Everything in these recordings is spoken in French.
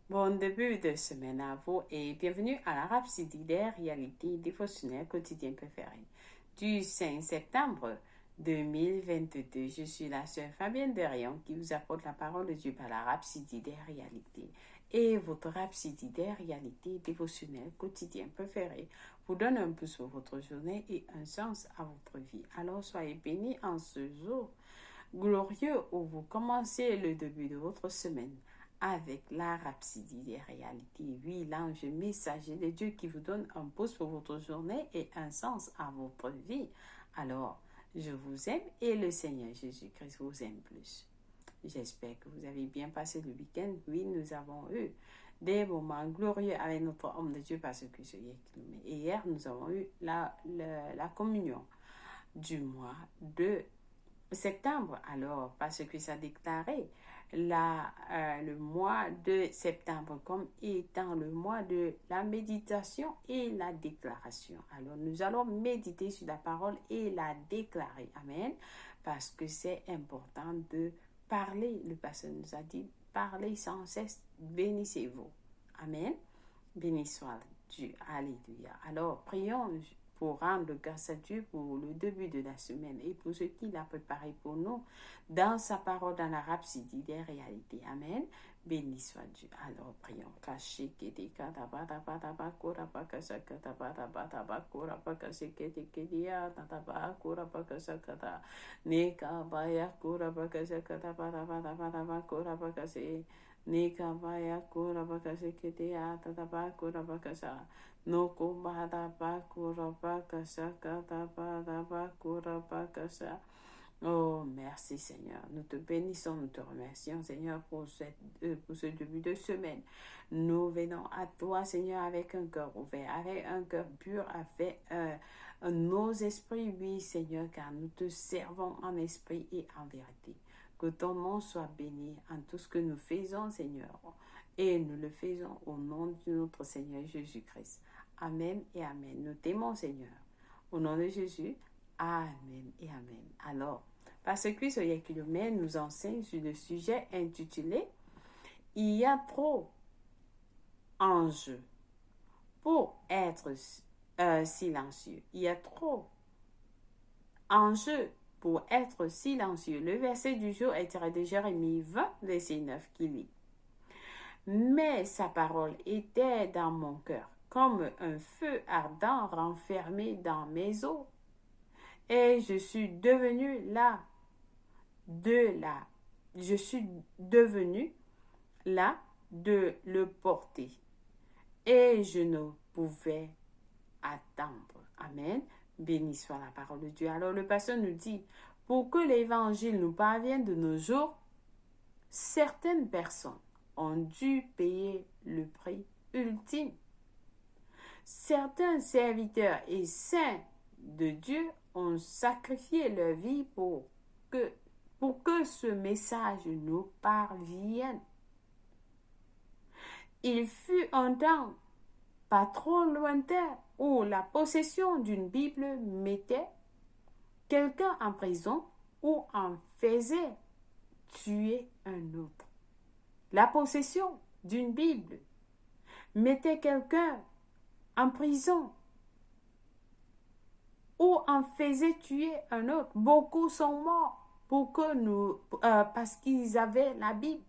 Bon début de semaine à vous et bienvenue à la Rhapsodie des réalités dévotionnelles quotidiennes préférées du 5 septembre 2022. Je suis la sœur Fabienne Derion qui vous apporte la parole de Dieu par la Rhapsodie des réalités. Et votre Rhapsodie des réalités dévotionnelles quotidiennes préférées vous donne un pouce pour votre journée et un sens à votre vie. Alors soyez bénis en ce jour glorieux où vous commencez le début de votre semaine avec la rhapsodie des réalités. Oui, l'ange messager de Dieu qui vous donne un pouce pour votre journée et un sens à votre vie. Alors, je vous aime et le Seigneur Jésus-Christ vous aime plus. J'espère que vous avez bien passé le week-end. Oui, nous avons eu des moments glorieux avec notre homme de Dieu parce que et hier, nous avons eu la communion du mois de septembre. Alors, parce que ça déclarait le mois de septembre comme étant le mois de la méditation et la déclaration. Alors, nous allons méditer sur la parole et la déclarer. Amen. Parce que c'est important de parler. Le pasteur nous a dit, parlez sans cesse, bénissez-vous. Amen. Béni soit Dieu. Alléluia. Alors, prions pour rendre grâce à Dieu pour le début de la semaine et pour ce qu'il a préparé pour nous dans sa parole, dans la rhapsodie des réalités. Amen. Béni soit Dieu. Alors prions. No kubada bakura bakasa kata bada bakura bakasa. Oh, merci Seigneur. Nous te bénissons, nous te remercions Seigneur pour ce début de semaine. Nous venons à toi Seigneur avec un cœur ouvert, avec un cœur pur, avec nos esprits, oui Seigneur, car nous te servons en esprit et en vérité. Que ton nom soit béni en tout ce que nous faisons Seigneur. Et nous le faisons au nom de notre Seigneur Jésus-Christ. Amen et Amen. Nous t'aimons, Seigneur. Au nom de Jésus, Amen et Amen. Alors, parce que ce Kilomètre nous enseigne sur le sujet intitulé « Il y a trop enjeux pour être silencieux. Il y a trop enjeux pour être silencieux. » Le verset du jour est tiré de Jérémie 20, verset 9, qui lit « Mais sa parole était dans mon cœur, comme un feu ardent renfermé dans mes os. Et je suis devenu là de le porter. Et je ne pouvais attendre. Amen. Béni soit la parole de Dieu. Alors le pasteur nous dit, pour que l'évangile nous parvienne de nos jours, certaines personnes ont dû payer le prix ultime. Certains serviteurs et saints de Dieu ont sacrifié leur vie pour que ce message nous parvienne. Il fut un temps pas trop lointain où la possession d'une Bible mettait quelqu'un en prison ou en faisait tuer un autre. La possession d'une Bible mettait quelqu'un en prison ou en faisait tuer un autre. Beaucoup sont morts parce qu'ils avaient la Bible.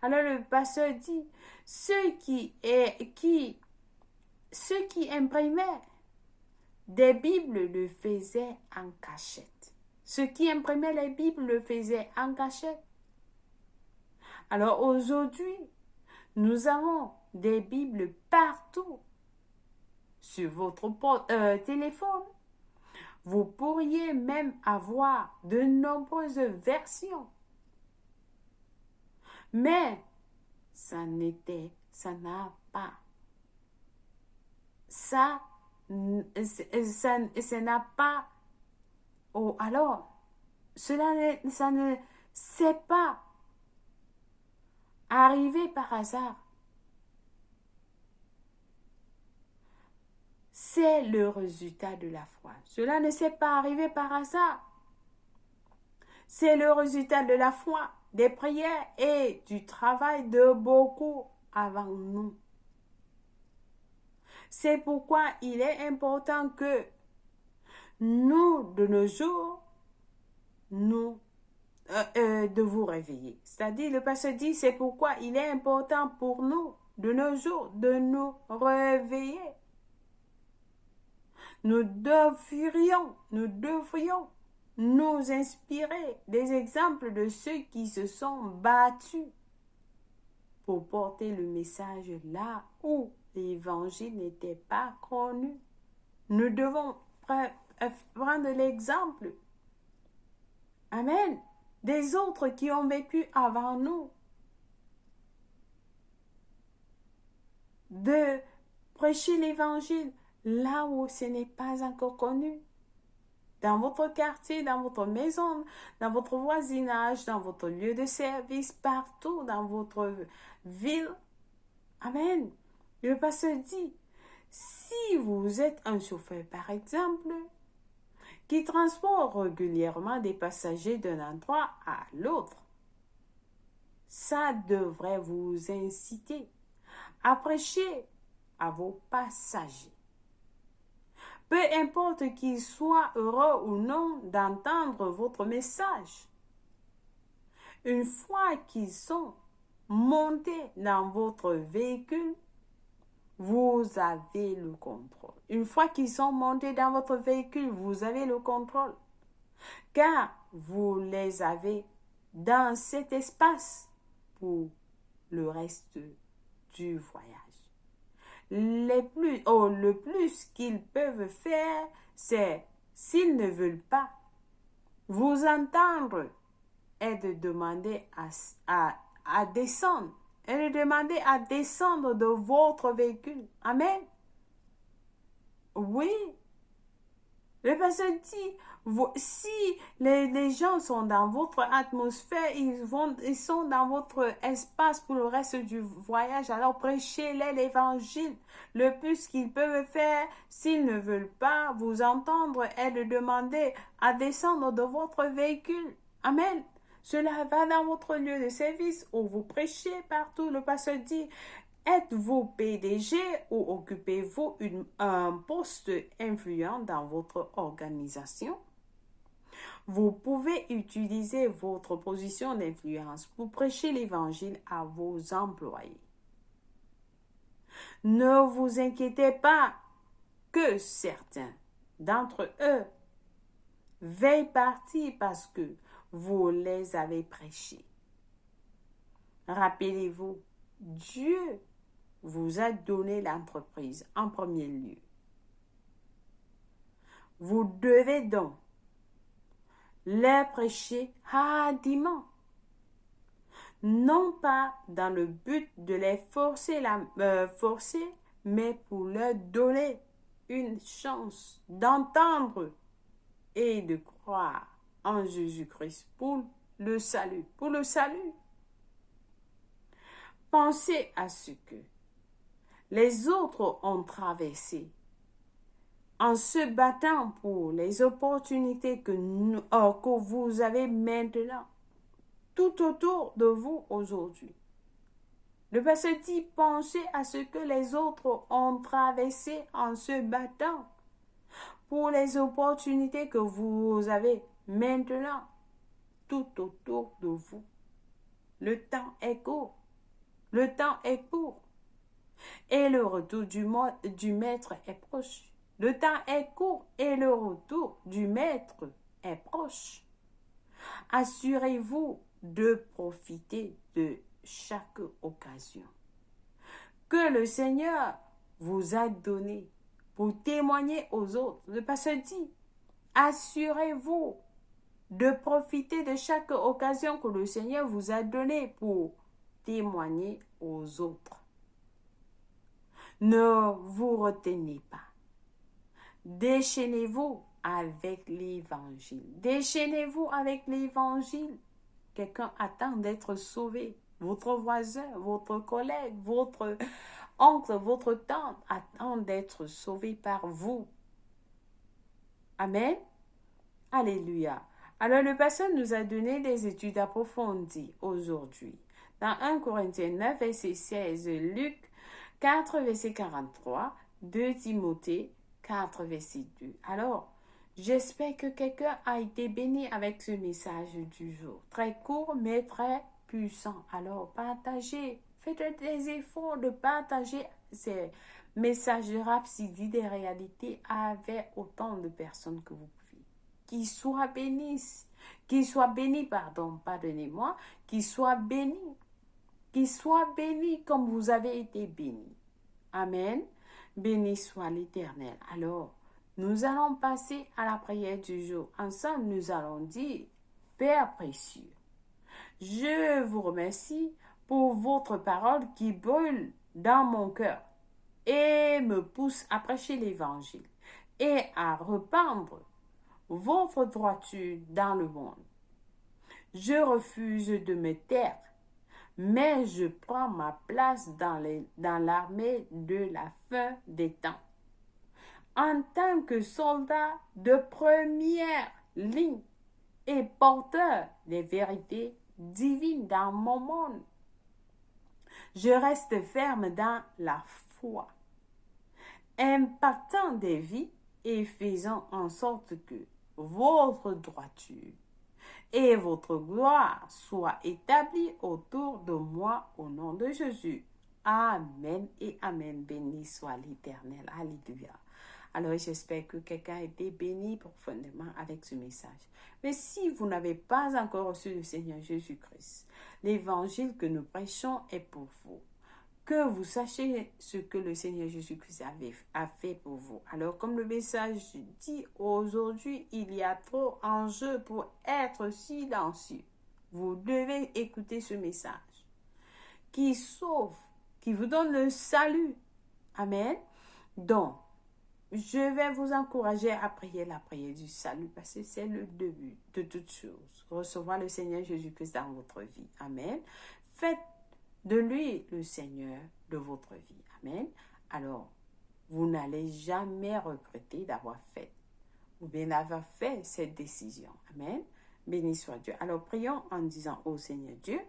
Alors le pasteur dit, ceux qui imprimaient des Bibles le faisaient en cachette. Ceux qui imprimaient les Bibles le faisaient en cachette. Alors aujourd'hui, nous avons des Bibles partout sur votre téléphone. Vous pourriez même avoir de nombreuses versions. Mais ça n'a pas. Ça n'a pas. Oh, alors, ça ne s'est pas arrivé par hasard. C'est le résultat de la foi. Cela ne s'est pas arrivé par hasard. C'est le résultat de la foi, des prières et du travail de beaucoup avant nous. C'est pourquoi il est important que nous, de nos jours, de vous réveiller. C'est-à-dire, le pasteur dit, c'est pourquoi il est important pour nous, de nos jours, de nous réveiller. Nous devrions nous inspirer des exemples de ceux qui se sont battus pour porter le message là où l'évangile n'était pas connu. Nous devons prendre l'exemple, amen, des autres qui ont vécu avant nous, de prêcher l'évangile là où ce n'est pas encore connu. Dans votre quartier, dans votre maison, dans votre voisinage, dans votre lieu de service, partout dans votre ville. Amen. Le pasteur dit, si vous êtes un chauffeur, par exemple, qui transporte régulièrement des passagers d'un endroit à l'autre, ça devrait vous inciter à prêcher à vos passagers. Peu importe qu'ils soient heureux ou non d'entendre votre message. Une fois qu'ils sont montés dans votre véhicule, vous avez le contrôle. Une fois qu'ils sont montés dans votre véhicule, vous avez le contrôle. Car vous les avez dans cet espace pour le reste du voyage. Le plus qu'ils peuvent faire, c'est, s'ils ne veulent pas vous entendre, est de demander à descendre. Et de demander à descendre de votre véhicule. Amen. Oui. Le pasteur dit, si les gens sont dans votre atmosphère, ils sont dans votre espace pour le reste du voyage, alors prêchez-les l'évangile. Le plus qu'ils peuvent faire, s'ils ne veulent pas vous entendre, est de demander à descendre de votre véhicule. Amen. Cela va dans votre lieu de service où vous prêchez partout. Le pasteur dit, êtes-vous PDG ou occupez-vous un poste influent dans votre organisation? Vous pouvez utiliser votre position d'influence pour prêcher l'évangile à vos employés. Ne vous inquiétez pas que certains d'entre eux veuillent partir parce que vous les avez prêchés. Rappelez-vous, Dieu vous a donné l'entreprise en premier lieu. Vous devez donc les prêcher hardiment, non pas dans le but de les forcer, mais pour leur donner une chance d'entendre et de croire en Jésus-Christ pour le salut. Pensez à ce que les autres ont traversé en se battant pour les opportunités que vous avez maintenant tout autour de vous aujourd'hui. Le pasteur dit, pensez à ce que les autres ont traversé en se battant pour les opportunités que vous avez maintenant tout autour de vous. Le temps est court. Et le retour du maître est proche. Le temps est court et le retour du maître est proche. Assurez-vous de profiter de chaque occasion que le Seigneur vous a donnée pour témoigner aux autres. Le pasteur dit, assurez-vous de profiter de chaque occasion que le Seigneur vous a donnée pour témoigner aux autres. Ne vous retenez pas. Déchaînez-vous avec l'évangile. Déchaînez-vous avec l'évangile. Quelqu'un attend d'être sauvé. Votre voisin, votre collègue, votre oncle, votre tante attend d'être sauvé par vous. Amen. Alléluia. Alors le pasteur nous a donné des études approfondies aujourd'hui dans 1 Corinthiens 9, verset 16, Luc 4, verset 43, 2 Timothée 4, verset 2. Alors, j'espère que quelqu'un a été béni avec ce message du jour. Très court, mais très puissant. Alors, partagez. Faites des efforts de partager ces messages de Rhapsodie des réalités avec autant de personnes que vous pouvez. Qu'ils soient bénis. Qu'ils soient bénis, pardonnez-moi. Qu'ils soient bénis. Qu'ils soient bénis comme vous avez été bénis. Amen. Béni soit l'Éternel. Alors, nous allons passer à la prière du jour. Ensemble, nous allons dire, Père précieux, je vous remercie pour votre parole qui brûle dans mon cœur et me pousse à prêcher l'Évangile et à répandre votre droiture dans le monde. Je refuse de me taire, mais je prends ma place dans l'armée de la fin des temps. En tant que soldat de première ligne et porteur des vérités divines dans mon monde, je reste ferme dans la foi, impactant des vies et faisant en sorte que votre droiture et votre gloire soient établies autour de moi au nom de Jésus. Amen et Amen. Béni soit l'Éternel. Alléluia. Alors, j'espère que quelqu'un a été béni profondément avec ce message. Mais si vous n'avez pas encore reçu le Seigneur Jésus-Christ, l'évangile que nous prêchons est pour vous. Que vous sachiez ce que le Seigneur Jésus-Christ a fait pour vous. Alors, comme le message dit, aujourd'hui, il y a trop en jeu pour être silencieux. Vous devez écouter ce message qui sauve, qui vous donne le salut. Amen. Donc, je vais vous encourager à prier la prière du salut parce que c'est le début de toute chose. Recevoir le Seigneur Jésus-Christ dans votre vie. Amen. Faites de lui le Seigneur de votre vie. Amen. Alors, vous n'allez jamais regretter d'avoir fait ou bien d'avoir fait cette décision. Amen. Béni soit Dieu. Alors, prions en disant, ô Seigneur Dieu,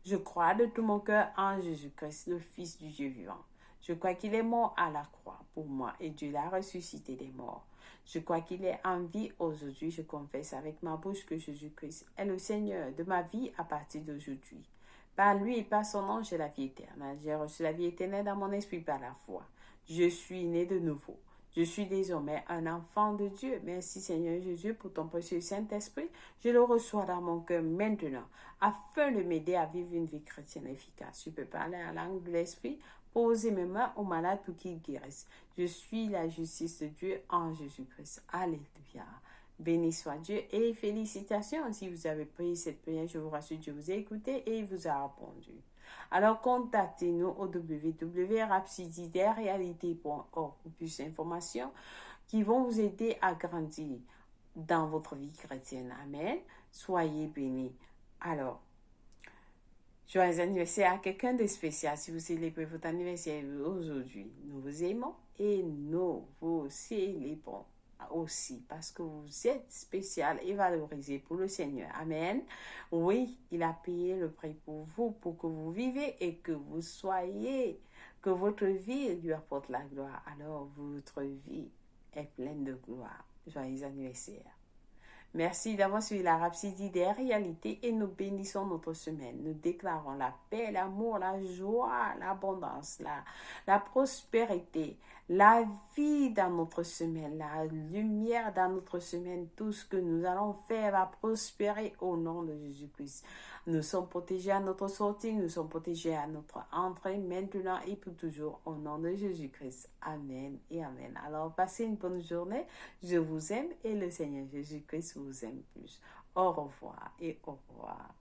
je crois de tout mon cœur en Jésus-Christ, le Fils du Dieu vivant. Je crois qu'il est mort à la croix pour moi et Dieu l'a ressuscité des morts. Je crois qu'il est en vie aujourd'hui. Je confesse avec ma bouche que Jésus-Christ est le Seigneur de ma vie à partir d'aujourd'hui. Par lui et par son nom, j'ai la vie éternelle. J'ai reçu la vie éternelle dans mon esprit par la foi. Je suis né de nouveau. Je suis désormais un enfant de Dieu. Merci Seigneur Jésus pour ton précieux Saint-Esprit. Je le reçois dans mon cœur maintenant afin de m'aider à vivre une vie chrétienne efficace. Je peux parler en langue de l'Esprit, poser mes mains aux malades pour qu'ils guérissent. Je suis la justice de Dieu en Jésus-Christ. Alléluia. Béni soit Dieu et félicitations. Si vous avez prié cette prière, je vous rassure, Dieu vous a écouté et il vous a répondu. Alors, contactez-nous au www.rhapsodieresrealités.org pour plus d'informations qui vont vous aider à grandir dans votre vie chrétienne. Amen. Soyez bénis. Alors, joyeux anniversaire à quelqu'un de spécial. Si vous célébrez votre anniversaire aujourd'hui, nous vous aimons et nous vous célébrons aussi parce que vous êtes spécial et valorisé pour le Seigneur. Amen. Oui, il a payé le prix pour vous, pour que vous vivez et que vous soyez, que votre vie lui apporte la gloire. Alors, votre vie est pleine de gloire. Joyeux anniversaire. Merci d'avoir suivi la Rhapsodie des réalités et nous bénissons notre semaine. Nous déclarons la paix, l'amour, la joie, l'abondance, la prospérité, la vie dans notre semaine, la lumière dans notre semaine. Tout ce que nous allons faire va prospérer au nom de Jésus-Christ. Nous sommes protégés à notre sortie, nous sommes protégés à notre entrée maintenant et pour toujours au nom de Jésus-Christ. Amen et Amen. Alors, passez une bonne journée. Je vous aime et le Seigneur Jésus-Christ vous aime plus. Au revoir et au revoir.